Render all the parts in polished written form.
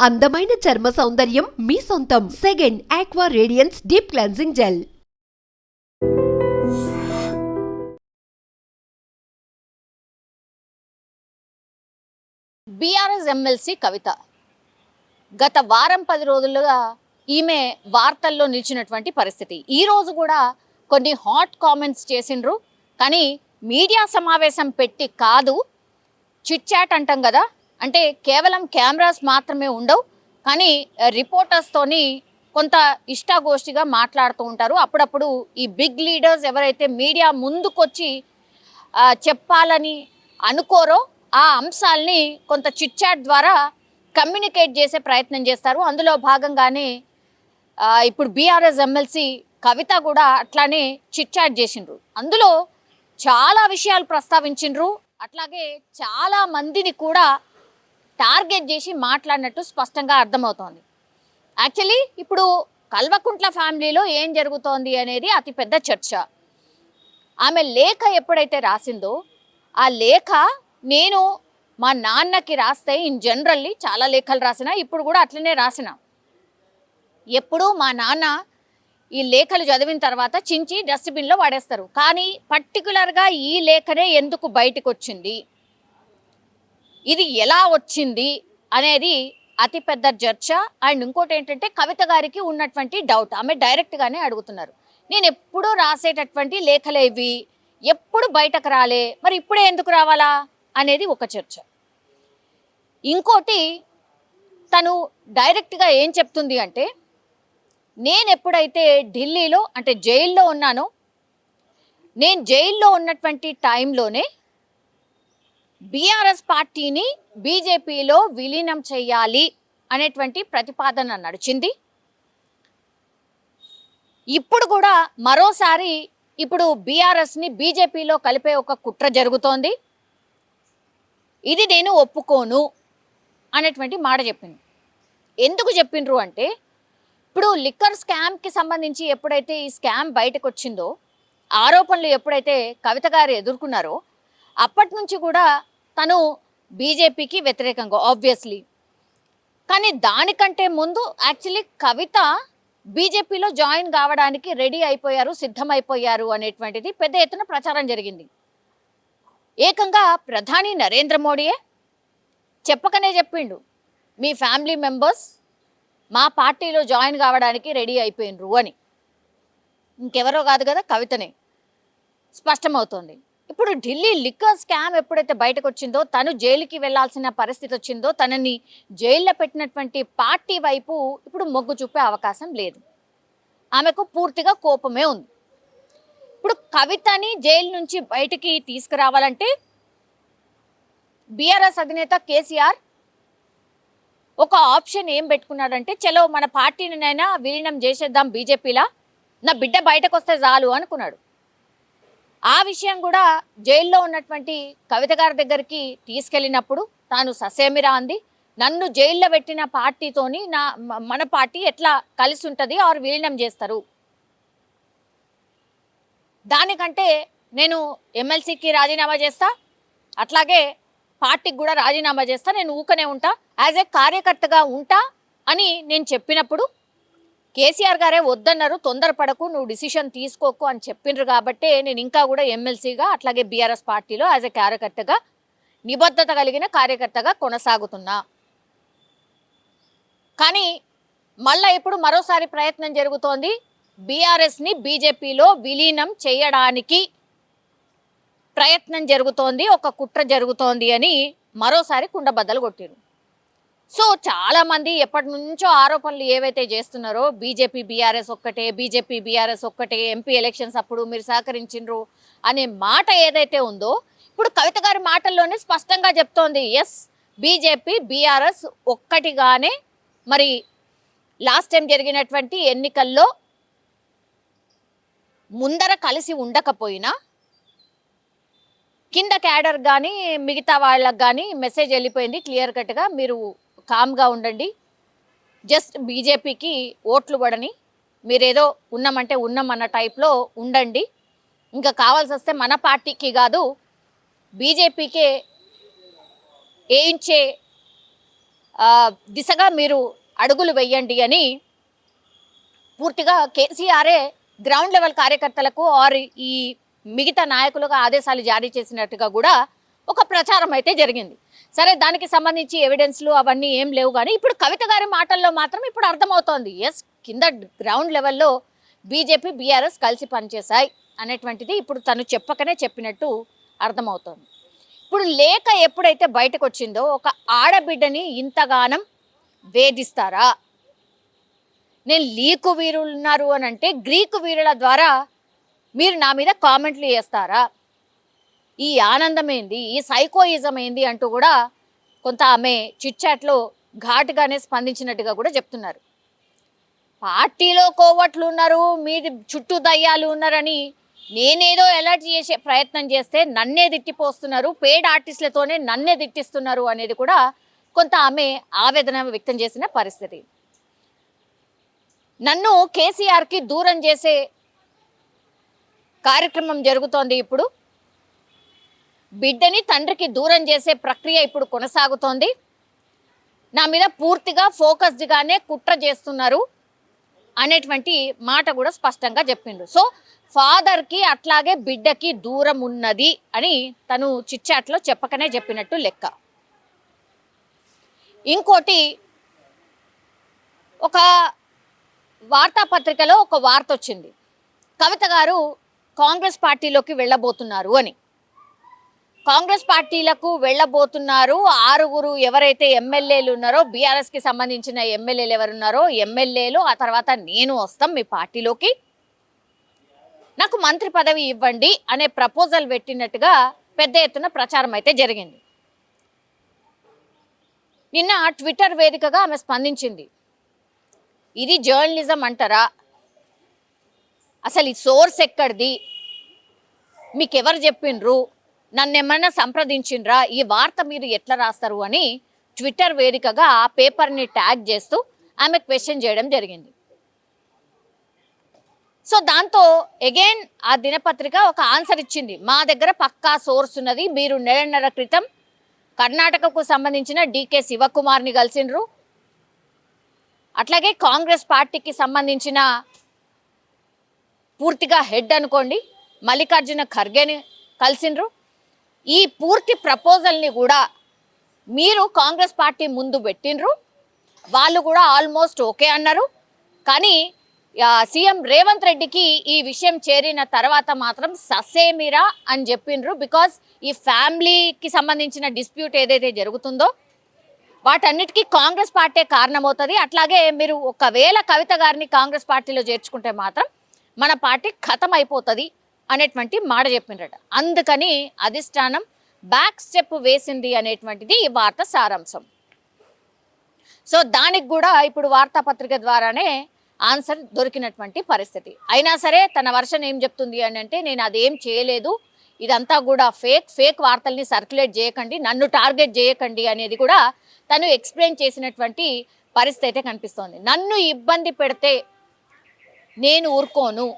అందమైన చర్మ సౌందర్యం మీ సొంతం. Second aqua radiance deep cleansing gel. BRS MLC Kavitha గత వారం 10 రోజులుగా ఈమె వార్తల్లో నిలిచినటువంటి పరిస్థితి. ఈ రోజు కూడా కొన్ని హాట్ కామెంట్స్ చేసిండ్రు. కానీ మీడియా సమావేశం పెట్టి కాదు, చిట్ చాట్ అంటాం కదా, అంటే కేవలం కెమెరాస్ మాత్రమే ఉండవు, కానీ రిపోర్టర్స్తోని కొంత ఇష్టాగోష్ఠిగా మాట్లాడుతూ ఉంటారు. అప్పుడప్పుడు ఈ బిగ్ లీడర్స్ ఎవరైతే మీడియా ముందుకొచ్చి చెప్పాలని అనుకోరో ఆ అంశాలని కొంత చిట్ చాట్ ద్వారా కమ్యూనికేట్ చేసే ప్రయత్నం చేస్తారు. అందులో భాగంగానే ఇప్పుడు బీఆర్ఎస్ ఎమ్మెల్సీ కవిత కూడా అట్లానే చిట్ చాట్ చేసిండ్రు. అందులో చాలా విషయాలు ప్రస్తావించిండ్రు. అట్లాగే చాలా మందిని కూడా టార్గెట్ చేసి మాట్లాడినట్టు స్పష్టంగా అర్థమవుతోంది. యాక్చువల్లీ ఇప్పుడు కల్వకుంట్ల ఫ్యామిలీలో ఏం జరుగుతోంది అనేది అతిపెద్ద చర్చ. ఆమె లేఖ ఎప్పుడైతే రాసిందో ఆ లేఖ నేను మా నాన్నకి రాస్తే ఇన్ జనరల్లీ చాలా లేఖలు రాసిన, ఇప్పుడు కూడా అట్లనే రాసిన. ఎప్పుడు మా నాన్న ఈ లేఖలు చదివిన తర్వాత చించి డస్ట్బిన్లో వాడేస్తారు. కానీ పర్టికులర్గా ఈ లేఖనే ఎందుకు బయటకు వచ్చింది, ఇది ఎలా వచ్చింది అనేది అతిపెద్ద చర్చ. అండ్ ఇంకోటి ఏంటంటే కవిత గారికి ఉన్నటువంటి డౌట్, ఆమె డైరెక్ట్గానే అడుగుతున్నారు, నేను ఎప్పుడూ రాసేటటువంటి లేఖలేవి ఎప్పుడు బయటకు రాలే, మరి ఇప్పుడే ఎందుకు రావాలా అనేది ఒక చర్చ. ఇంకోటి తను డైరెక్ట్గా ఏం చెప్తుంది అంటే, నేను ఎప్పుడైతే ఢిల్లీలో అంటే జైల్లో ఉన్నానో, నేను జైల్లో ఉన్నటువంటి టైంలోనే బీఆర్ఎస్ పార్టీని బీజేపీలో విలీనం చేయాలి అనేటువంటి ప్రతిపాదన నడిచింది. ఇప్పుడు కూడా మరోసారి ఇప్పుడు బీఆర్ఎస్ని బీజేపీలో కలిపే ఒక కుట్ర జరుగుతోంది, ఇది నేను ఒప్పుకోను అనేటువంటి మాట చెప్పింది. ఎందుకు చెప్పిండ్రు అంటే, ఇప్పుడు లిక్కర్ స్కామ్కి సంబంధించి ఎప్పుడైతే ఈ స్కామ్ బయటకు వచ్చిందో, ఆరోపణలు ఎప్పుడైతే కవిత గారు ఎదుర్కొన్నారో అప్పటి నుంచి కూడా తను బీజేపీకి వ్యతిరేకంగా ఆబ్వియస్లీ. కానీ దానికంటే ముందు యాక్చువల్లీ కవిత బీజేపీలో జాయిన్ కావడానికి రెడీ అయిపోయారు, సిద్ధమైపోయారు అనేటువంటిది పెద్ద ఎత్తున ప్రచారం జరిగింది. ఏకంగా ప్రధాని నరేంద్ర మోడీయే చెప్పకనే చెప్పిండు, మీ ఫ్యామిలీ మెంబర్స్ మా పార్టీలో జాయిన్ కావడానికి రెడీ అయిపోయినరు అని. ఇంకెవరో కాదు కదా, కవితనే. స్పష్టమవుతోంది. ఇప్పుడు ఢిల్లీ లిక్కర్ స్కామ్ ఎప్పుడైతే బయటకు వచ్చిందో, తను జైలుకి వెళ్లాల్సిన పరిస్థితి వచ్చిందో, తనని జైల్లో పెట్టినటువంటి పార్టీ వైపు ఇప్పుడు మొగ్గు చూపే అవకాశం లేదు. ఆమెకు పూర్తిగా కోపమే ఉంది. ఇప్పుడు కవితని జైలు నుంచి బయటికి తీసుకురావాలంటే బీఆర్ఎస్ అధినేత కేసీఆర్ ఒక ఆప్షన్ ఏం పెట్టుకున్నాడంటే, చలో మన పార్టీనినైనా విలీనం చేసేద్దాం బీజేపీలా, నా బిడ్డ బయటకు వస్తే చాలు అనుకున్నాడు. ఆ విషయం కూడా జైల్లో ఉన్నటువంటి కవిత గారి దగ్గరికి తీసుకెళ్ళినప్పుడు తాను ససేమిరా అంది, నన్ను జైల్లో పెట్టిన పార్టీతోని మన పార్టీ ఎట్లా కలిసి ఉంటుంది ఆర్ విలీనం చేస్తారు, దానికంటే నేను ఎమ్మెల్సీకి రాజీనామా చేస్తా, అట్లాగే పార్టీకి కూడా రాజీనామా చేస్తా, నేను ఊకనే ఉంటా, యాజ్ ఏ కార్యకర్తగా ఉంటా అని నేను చెప్పినప్పుడు కేసీఆర్ గారే వద్దన్నారు, తొందరపడకు, నువ్వు డిసిషన్ తీసుకోకు అని చెప్పిండ్రు. కాబట్టే నేను ఇంకా కూడా ఎమ్మెల్సీగా అట్లాగే బీఆర్ఎస్ పార్టీలో యాజ్ ఏ కార్యకర్తగా, నిబద్ధత కలిగిన కార్యకర్తగా కొనసాగుతున్నా. కానీ మళ్ళా ఇప్పుడు మరోసారి ప్రయత్నం జరుగుతోంది, బీఆర్ఎస్ని బీజేపీలో విలీనం చేయడానికి ప్రయత్నం జరుగుతోంది, ఒక కుట్ర జరుగుతోంది అని మరోసారి కుండబద్దలు కొట్టిరు. సో చాలామంది ఎప్పటి నుంచో ఆరోపణలు ఏవైతే చేస్తున్నారో, బీజేపీ బీఆర్ఎస్ ఒక్కటే, బీజేపీ బీఆర్ఎస్ ఒక్కటే, ఎంపీ ఎలక్షన్స్ అప్పుడు మీరు సహకరించిండ్రు అనే మాట ఏదైతే ఉందో, ఇప్పుడు కవిత గారి మాటల్లోనే స్పష్టంగా చెప్తోంది, ఎస్ బీజేపీ బీఆర్ఎస్ ఒక్కటిగానే. మరి లాస్ట్ టైం జరిగినటువంటి ఎన్నికల్లో ముందర కలిసి ఉండకపోయినా కింద క్యాడర్ కానీ మిగతా వాళ్ళకి కానీ మెసేజ్ వెళ్ళిపోయింది క్లియర్ కట్గా, మీరు కామ్గా ఉండండి, జస్ట్ బీజేపీకి ఓట్లు పడని, మీరేదో ఉన్నామంటే ఉన్నామన్న టైప్లో ఉండండి, ఇంకా కావాల్సి వస్తే మన పార్టీకి కాదు బీజేపీకే వేయించే దిశగా మీరు అడుగులు వేయండి అని పూర్తిగా కేసీఆరే గ్రౌండ్ లెవెల్ కార్యకర్తలకు ఆర్ ఈ మిగతా నాయకులుగా ఆదేశాలు జారీ చేసినట్టుగా కూడా ఒక ప్రచారం అయితే జరిగింది. సరే, దానికి సంబంధించి ఎవిడెన్స్లు అవన్నీ ఏం లేవు, కానీ ఇప్పుడు కవిత గారి మాటల్లో మాత్రం ఇప్పుడు అర్థమవుతోంది, ఎస్ కింద గ్రౌండ్ లెవెల్లో బీజేపీ బీఆర్ఎస్ కలిసి పనిచేశాయి అనేటువంటిది ఇప్పుడు తను చెప్పకనే చెప్పినట్టు అర్థమవుతోంది. ఇప్పుడు లేఖ ఎప్పుడైతే బయటకు వచ్చిందో ఒక ఆడబిడ్డని ఇంతగానం వేధిస్తారా? నేను లీకు వీరులు ఉన్నారు అని అంటే గ్రీకు వీరుల ద్వారా మీరు నా మీద కామెంట్లు చేస్తారా? ఈ ఆనందం ఏంది, ఈ సైకోయిజం ఏంది అంటూ కూడా కొంత ఆమె చిట్చాట్లో ఘాటుగానే స్పందించినట్టుగా కూడా చెప్తున్నారు. పార్టీలో కోవట్లు ఉన్నారు, మీది చుట్టూ దయ్యాలు ఉన్నారని నేనేదో అలర్ట్ చేసే ప్రయత్నం చేస్తే నన్నే తిట్టిపోస్తున్నారు, పేడ్ ఆర్టిస్టులతోనే నన్నే తిట్టిస్తున్నారు అనేది కూడా కొంత ఆమె ఆవేదన వ్యక్తం చేసిన పరిస్థితి. నన్ను కేసీఆర్కి దూరం చేసే కార్యక్రమం జరుగుతోంది. ఇప్పుడు బిడ్డని తండ్రికి దూరం చేసే ప్రక్రియ ఇప్పుడు కొనసాగుతోంది. నా మీద పూర్తిగా ఫోకస్డ్గానే కుట్ర చేస్తున్నారు అనేటువంటి మాట కూడా స్పష్టంగా చెప్పిండు. సో ఫాదర్కి అట్లాగే బిడ్డకి దూరం ఉన్నది అని తను చిట్చాట్లో చెప్పకనే చెప్పినట్టు లెక్క. ఇంకోటి, ఒక వార్తాపత్రికలో ఒక వార్త వచ్చింది, కవిత గారు కాంగ్రెస్ పార్టీలోకి వెళ్ళబోతున్నారు అని. కాంగ్రెస్ పార్టీలకు వెళ్ళబోతున్నారు 6 ఎవరైతే ఎమ్మెల్యేలు ఉన్నారో, బీఆర్ఎస్కి సంబంధించిన ఎమ్మెల్యేలు ఎవరున్నారో ఎమ్మెల్యేలు, ఆ తర్వాత నేను వస్తాం మీ పార్టీలోకి, నాకు మంత్రి పదవి ఇవ్వండి అనే ప్రపోజల్ పెట్టినట్టుగా పెద్ద ఎత్తున ప్రచారం అయితే జరిగింది. నిన్న ట్విట్టర్ వేదికగా ఆమె స్పందించింది. ఇది జర్నలిజం అంటారా? అసలు ఈ సోర్స్ ఎక్కడిది? మీకెవరు చెప్పిండ్రు? నన్ను ఏమన్నా సంప్రదించిండ్రా? ఈ వార్త మీరు ఎట్లా రాస్తారు అని ట్విట్టర్ వేదికగా ఆ పేపర్ని ట్యాగ్ చేస్తూ ఆమె క్వశ్చన్ చేయడం జరిగింది. సో దాంతో అగైన్ ఆ దినపత్రిక ఒక ఆన్సర్ ఇచ్చింది, మా దగ్గర పక్కా సోర్స్ ఉన్నది, మీరు నెలన్నర క్రితం కర్ణాటకకు సంబంధించిన డీకే శివకుమార్ని కలిసిండ్రు, అట్లాగే కాంగ్రెస్ పార్టీకి సంబంధించిన పూర్తిగా హెడ్ అనుకోండి మల్లికార్జున ఖర్గేని కలిసిండ్రు, ఈ పూర్తి ప్రపోజల్ని కూడా మీరు కాంగ్రెస్ పార్టీ ముందు పెట్టిండ్రు, వాళ్ళు కూడా ఆల్మోస్ట్ ఓకే అన్నారు, కానీ సీఎం రేవంత్ రెడ్డికి ఈ విషయం చేరిన తర్వాత మాత్రం ససేమిరా అని చెప్పిండ్రు. బికాజ్ ఈ ఫ్యామిలీకి సంబంధించిన డిస్ప్యూట్ ఏదైతే జరుగుతుందో వాటన్నిటికీ కాంగ్రెస్ పార్టీ కారణమవుతుంది, అట్లాగే మీరు ఒకవేళ కవిత గారిని కాంగ్రెస్ పార్టీలో చేర్చుకుంటే మాత్రం మన పార్టీ ఖతం అయిపోతుంది అనేటువంటి మాట చెప్పిండ్రట. అందుకని అధిష్టానం బ్యాక్ స్టెప్ వేసింది అనేటువంటిది ఈ వార్త సారాంశం. సో దానికి కూడా ఇప్పుడు వార్తాపత్రిక ద్వారానే ఆన్సర్ దొరికినటువంటి పరిస్థితి. అయినా సరే తన వర్షన్ ఏం చెప్తుంది అని అంటే, నేను అదేం చేయలేదు, ఇదంతా కూడా ఫేక్ వార్తల్ని సర్క్యులేట్ చేయకండి, నన్ను టార్గెట్ చేయకండి అనేది కూడా తను ఎక్స్ప్లెయిన్ చేసినటువంటి పరిస్థితి అయితే కనిపిస్తోంది. నన్ను ఇబ్బంది పెడితే నేను ఊరుకోను,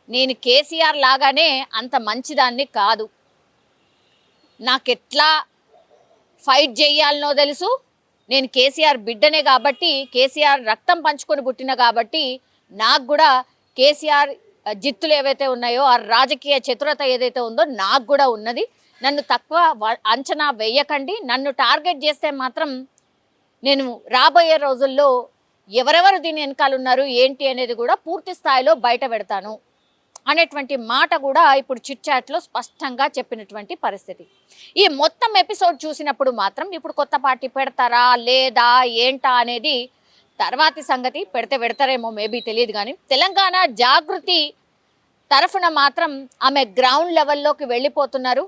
నేను కేసీఆర్ లాగానే అంత మంచిదాన్ని కాదు, నాకెట్లా ఫైట్ చేయాలనో తెలుసు, నేను కేసీఆర్ బిడ్డనే కాబట్టి, కేసీఆర్ రక్తం పంచుకొని పుట్టిన కాబట్టి నాకు కూడా కేసీఆర్ జిత్తులు ఏవైతే ఉన్నాయో ఆ రాజకీయ చతురత ఏదైతే ఉందో నాకు కూడా ఉన్నది, నన్ను తక్కువ అంచనా వేయకండి, నన్ను టార్గెట్ చేస్తే మాత్రం నేను రాబోయే రోజుల్లో ఎవరెవరు దీని వెనకాల ఉన్నారు ఏంటి అనేది కూడా పూర్తి స్థాయిలో బయట పెడతాను అనేటువంటి మాట కూడా ఇప్పుడు చిట్ చాట్లో స్పష్టంగా చెప్పినటువంటి పరిస్థితి. ఈ మొత్తం ఎపిసోడ్ చూసినప్పుడు మాత్రం ఇప్పుడు కొత్త పార్టీ పెడతారా లేదా ఏంటా అనేది తర్వాతి సంగతి. పెడతారేమో మేబీ తెలియదు, కానీ తెలంగాణ జాగృతి తరఫున మాత్రం ఆమె గ్రౌండ్ లెవెల్లోకి వెళ్ళిపోతున్నారు,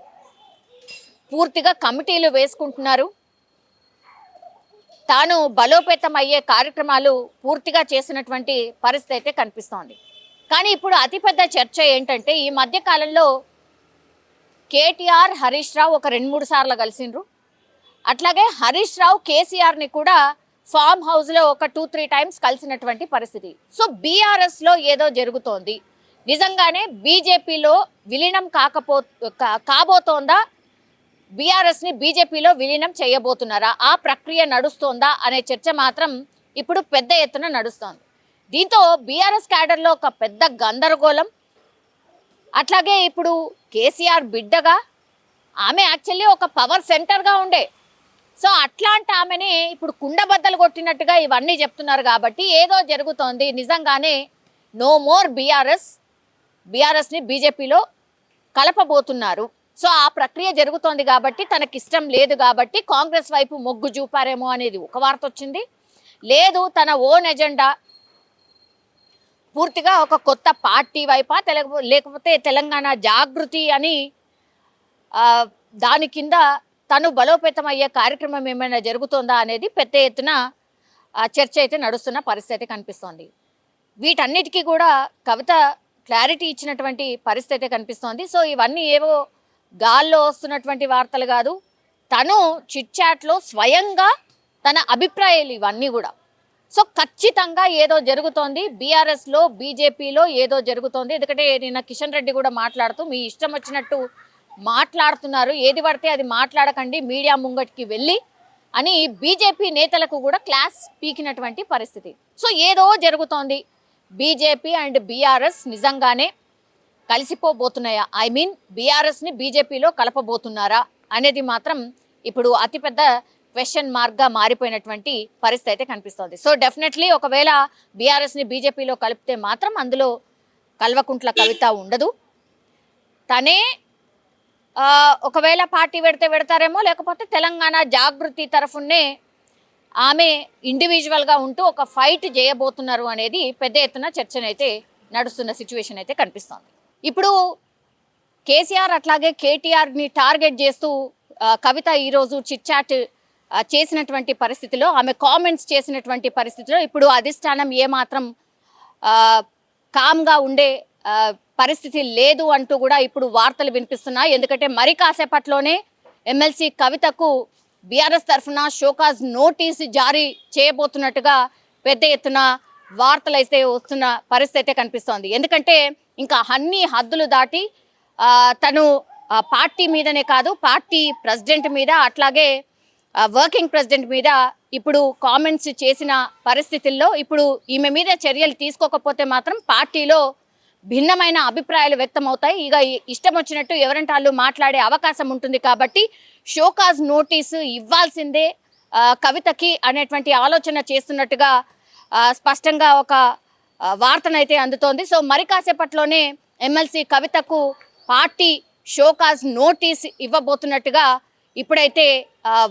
పూర్తిగా కమిటీలు వేసుకుంటున్నారు, తాను బలోపేతం అయ్యే కార్యక్రమాలు పూర్తిగా చేసినటువంటి పరిస్థితి అయితే కనిపిస్తోంది. కానీ ఇప్పుడు అతిపెద్ద చర్చ ఏంటంటే, ఈ మధ్య కాలంలో కేటీఆర్ హరీష్ రావు ఒక 2-3 సార్లు కలిసిండ్రు, అట్లాగే హరీష్ రావు కేసీఆర్ని కూడా ఫామ్ హౌస్లో ఒక 2-3 టైమ్స్ కలిసినటువంటి పరిస్థితి. సో బీఆర్ఎస్లో ఏదో జరుగుతోంది, నిజంగానే బీజేపీలో విలీనం కాబోతోందా బీఆర్ఎస్ని బీజేపీలో విలీనం చేయబోతున్నారా, ఆ ప్రక్రియ నడుస్తోందా అనే చర్చ మాత్రం ఇప్పుడు పెద్ద ఎత్తున నడుస్తోంది. దీంతో బీఆర్ఎస్ క్యాడర్లో ఒక పెద్ద గందరగోళం. అట్లాగే ఇప్పుడు కేసీఆర్ బిడ్డగా ఆమె యాక్చువల్లీ ఒక పవర్ సెంటర్గా ఉండే, సో అట్లాంటి ఆమెని ఇప్పుడు కుండబద్దలు కొట్టినట్టుగా ఇవన్నీ చెప్తున్నారు. కాబట్టి ఏదో జరుగుతోంది నిజంగానే. నో మోర్ బీఆర్ఎస్ని బీజేపీలో కలపబోతున్నారు. సో ఆ ప్రక్రియ జరుగుతోంది కాబట్టి తనకిష్టం లేదు కాబట్టి కాంగ్రెస్ వైపు మొగ్గు చూపారేమో అనేది ఒక వార్త వచ్చింది. లేదు తన ఓన్ ఎజెండా పూర్తిగా ఒక కొత్త పార్టీ వైపా లేకపోతే తెలంగాణ జాగృతి అని దాని కింద తను బలోపేతం అయ్యే కార్యక్రమం ఏమైనా జరుగుతోందా అనేది పెద్ద ఎత్తున చర్చ అయితే నడుస్తున్న పరిస్థితి కనిపిస్తోంది. వీటన్నిటికీ కూడా కవిత క్లారిటీ ఇచ్చినటువంటి పరిస్థితి కనిపిస్తోంది. సో ఇవన్నీ ఏవో గాల్లో వస్తున్నటువంటి వార్తలు కాదు, తను చిట్ చాట్లో స్వయంగా తన అభిప్రాయాలు ఇవన్నీ కూడా. సో ఖచ్చితంగా ఏదో జరుగుతోంది బీఆర్ఎస్లో బీజేపీలో ఏదో జరుగుతోంది. ఎందుకంటే నిన్న కిషన్ రెడ్డి కూడా మాట్లాడుతూ మీ ఇష్టం వచ్చినట్టు మాట్లాడుతున్నారు, ఏది పడితే అది మాట్లాడకండి మీడియా ముంగటికి వెళ్ళి అని బీజేపీ నేతలకు కూడా క్లాస్ పీకినటువంటి పరిస్థితి. సో ఏదో జరుగుతోంది. బీజేపీ అండ్ బీఆర్ఎస్ నిజంగానే కలిసిపోబోతున్నాయా, ఐ మీన్ బీఆర్ఎస్ని బీజేపీలో కలపబోతున్నారా అనేది మాత్రం ఇప్పుడు అతిపెద్ద క్వశ్చన్ మార్క్గా మారిపోయినటువంటి పరిస్థితి అయితే కనిపిస్తోంది. సో డెఫినెట్లీ ఒకవేళ బీఆర్ఎస్ని బీజేపీలో కలిపితే మాత్రం అందులో కల్వకుంట్ల కవిత ఉండదు. తనే ఒకవేళ పార్టీ పెడతారేమో, లేకపోతే తెలంగాణ జాగృతి తరఫునే ఆమె ఇండివిజువల్గా ఉంటూ ఒక ఫైట్ చేయబోతున్నారు అనేది పెద్ద ఎత్తున చర్చనైతే నడుస్తున్న సిచ్యువేషన్ అయితే కనిపిస్తోంది. ఇప్పుడు కేసీఆర్ అట్లాగే కేటీఆర్ని టార్గెట్ చేస్తూ కవిత ఈరోజు చిట్ చాట్ చేసినటువంటి పరిస్థితిలో, ఆమె కామెంట్స్ చేసినటువంటి పరిస్థితిలో ఇప్పుడు అధిష్టానం ఏమాత్రం కామ్గా ఉండే పరిస్థితి లేదు అంటూ కూడా ఇప్పుడు వార్తలు వినిపిస్తున్నాయి. ఎందుకంటే మరి కాసేపట్లోనే ఎమ్మెల్సీ కవితకు బీఆర్ఎస్ తరఫున షోకాజ్ నోటీస్ జారీ చేయబోతున్నట్టుగా పెద్ద ఎత్తున వార్తలు అయితే వస్తున్న పరిస్థితి అయితే కనిపిస్తోంది. ఎందుకంటే ఇంకా అన్ని హద్దులు దాటి తను పార్టీ మీదనే కాదు, పార్టీ ప్రెసిడెంట్ మీద అట్లాగే వర్కింగ్ ప్రెసిడెంట్ మీద ఇప్పుడు కామెంట్స్ చేసిన పరిస్థితుల్లో ఇప్పుడు ఈమె మీద చర్యలు తీసుకోకపోతే మాత్రం పార్టీలో భిన్నమైన అభిప్రాయాలు వ్యక్తమవుతాయి. ఇక ఇష్టం వచ్చినట్టు ఎవరంటే వాళ్ళు మాట్లాడే అవకాశం ఉంటుంది. కాబట్టి షోకాజ్ నోటీసు ఇవ్వాల్సిందే కవితకి అనేటువంటి ఆలోచన చేస్తున్నట్టుగా స్పష్టంగా ఒక వార్తనైతే అందుతోంది. సో మరి కాసేపట్లోనే ఎమ్మెల్సీ కవితకు పార్టీ షోకాజ్ నోటీస్ ఇవ్వబోతున్నట్టుగా ఇప్పుడైతే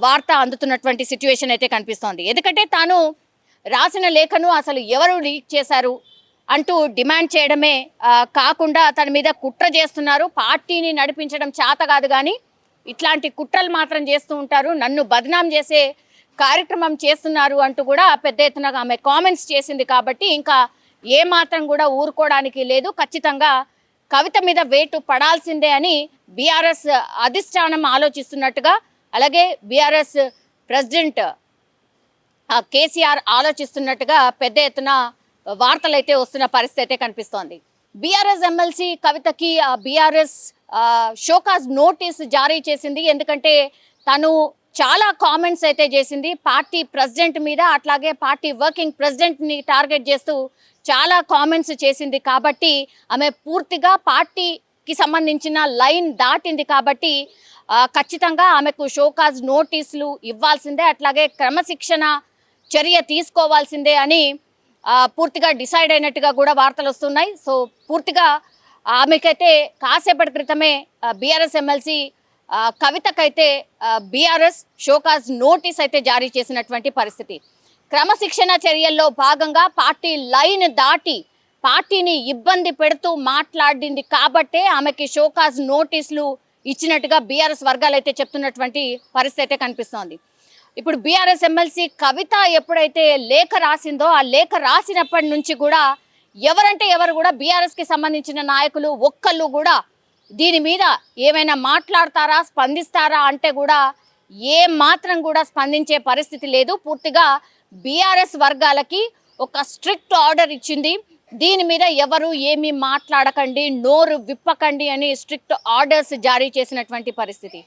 వార్త అందుతున్నటువంటి సిచ్యువేషన్ అయితే కనిపిస్తోంది. ఎందుకంటే తాను రాసిన లేఖను అసలు ఎవరు లీక్ చేశారు అంటూ డిమాండ్ చేయడమే కాకుండా తన మీద కుట్ర చేస్తున్నారు, పార్టీని నడిపించడం చేత కాదు కానీ ఇట్లాంటి కుట్రలు మాత్రం చేస్తూ ఉంటారు, నన్ను బదనాం చేసే కార్యక్రమం చేస్తున్నారు అంటూ కూడా పెద్ద ఎత్తున ఆమె కామెంట్స్ చేసింది. కాబట్టి ఇంకా ఏ మాత్రం కూడా ఊరుకోవడానికి లేదు, ఖచ్చితంగా కవిత మీద వేటు పడాల్సిందే అని బీఆర్ఎస్ అధిష్టానం ఆలోచిస్తున్నట్టుగా, అలాగే బీఆర్ఎస్ ప్రెసిడెంట్ కేసీఆర్ ఆలోచిస్తున్నట్టుగా పెద్ద ఎత్తున వార్తలు అయితే వస్తున్న పరిస్థితి అయితే కనిపిస్తోంది. బీఆర్ఎస్ ఎమ్మెల్సీ కవితకి బీఆర్ఎస్ షోకాజ్ నోటీస్ జారీ చేసింది. ఎందుకంటే తను చాలా కామెంట్స్ అయితే చేసింది పార్టీ ప్రెసిడెంట్ మీద, అట్లాగే పార్టీ వర్కింగ్ ప్రెసిడెంట్ని టార్గెట్ చేస్తూ చాలా కామెంట్స్ చేసింది. కాబట్టి ఆమె పూర్తిగా పార్టీకి సంబంధించిన లైన్ దాటింది. కాబట్టి ఖచ్చితంగా ఆమెకు షోకాజ్ నోటీసులు ఇవ్వాల్సిందే, అట్లాగే క్రమశిక్షణ చర్య తీసుకోవాల్సిందే అని పూర్తిగా డిసైడ్ అయినట్టుగా కూడా వార్తలు వస్తున్నాయి. సో పూర్తిగా ఆమెకైతే కాసేపటి క్రితమే బీఆర్ఎస్ ఎమ్మెల్సీ కవితకైతే బీఆర్ఎస్ షోకాజ్ నోటీస్ అయితే జారీ చేసినటువంటి పరిస్థితి. క్రమశిక్షణ చర్యల్లో భాగంగా పార్టీ లైన్ దాటి పార్టీని ఇబ్బంది పెడుతూ మాట్లాడింది కాబట్టే ఆమెకి షోకాజ్ నోటీసులు ఇచ్చినట్టుగా బీఆర్ఎస్ వర్గాలు అయితే చెప్తున్నటువంటి పరిస్థితి అయితే కనిపిస్తోంది. ఇప్పుడు బీఆర్ఎస్ ఎమ్మెల్సీ కవిత ఎప్పుడైతే లేఖ రాసిందో ఆ లేఖ రాసినప్పటి నుంచి కూడా ఎవరంటే ఎవరు కూడా బీఆర్ఎస్కి సంబంధించిన నాయకులు ఒక్కళ్ళు కూడా దీని మీద ఏమైనా మాట్లాడతారా, స్పందిస్తారా అంటే కూడా ఏ మాత్రం కూడా స్పందించే పరిస్థితి లేదు. పూర్తిగా బీఆర్ఎస్ వర్గాలకి ఒక స్ట్రిక్ట్ ఆర్డర్ ఇచ్చింది, దీని మీద ఎవరు ఏమీ మాట్లాడకండి, నోరు విప్పకండి అని స్ట్రిక్ట్ ఆర్డర్స్ జారీ చేసినటువంటి పరిస్థితి.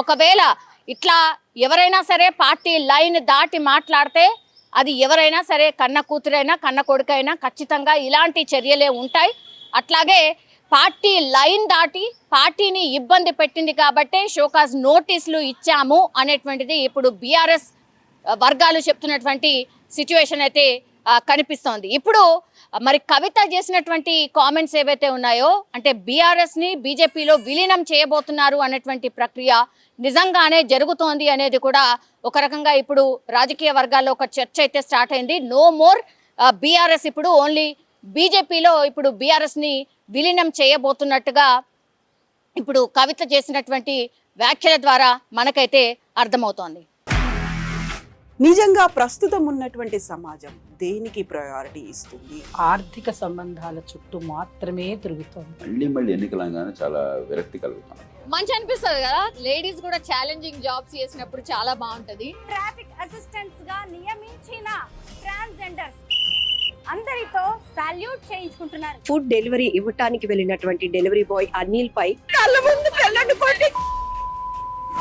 ఒకవేళ ఇట్లా ఎవరైనా సరే పార్టీ లైన్ దాటి మాట్లాడితే అది ఎవరైనా సరే కన్న కూతురైనా కన్న కొడుకైనా ఖచ్చితంగా ఇలాంటి చర్యలే ఉంటాయి. అట్లాగే పార్టీ లైన్ దాటి పార్టీని ఇబ్బంది పెట్టింది కాబట్టే షోకాజ్ నోటీసులు ఇచ్చాము అనేటువంటిది ఇప్పుడు బీఆర్ఎస్ వర్గాలు చెప్తున్నటువంటి సిచ్యువేషన్ అయితే కనిపిస్తోంది. ఇప్పుడు మరి కవిత చేసినటువంటి కామెంట్స్ ఏవైతే ఉన్నాయో అంటే బీఆర్ఎస్ని బీజేపీలో విలీనం చేయబోతున్నారు అనేటువంటి ప్రక్రియ నిజంగానే జరుగుతోంది అనేది కూడా ఒక రకంగా ఇప్పుడు రాజకీయ వర్గాల్లో ఒక చర్చ అయితే స్టార్ట్ అయింది. నో మోర్ బీఆర్ఎస్, ఇప్పుడు ఓన్లీ బీజేపీలో ఇప్పుడు బీఆర్ఎస్ని విలీనం చేయబోతున్నట్టుగా ఇప్పుడు కవిత చేసినటువంటి వ్యాఖ్యల ద్వారా మనకైతే అర్థమవుతోంది. నిజంగా ప్రస్తుతం ఉన్నటువంటి సమాజం దేనికి ప్రయారిటీ ఇస్తుంది? ఆర్థిక సంబంధాల చుట్టూ మాత్రమే తిరుగుతోంది. మళ్ళీ ఎన్నికలంగానే చాలా విరక్తి కలుగుతాం. మంచి అనిపిస్తుంది కదా, లేడీస్ కూడా ఛాలెంజింగ్ జాబ్స్ చేసినప్పుడు చాలా బాగుంటది. ట్రాఫిక్ అసిస్టెంట్స్ గా నియమించిన ట్రాన్స్జెండర్స్ అందరితో సాల్యూట్ చేయించుకుంటున్నారు. ఫుడ్ డెలివరీ ఇవ్వటానికి వెళ్ళినటువంటి డెలివరీ బాయ్ అనిల్ పై కళ్ళ ముందు పెళ్ళండి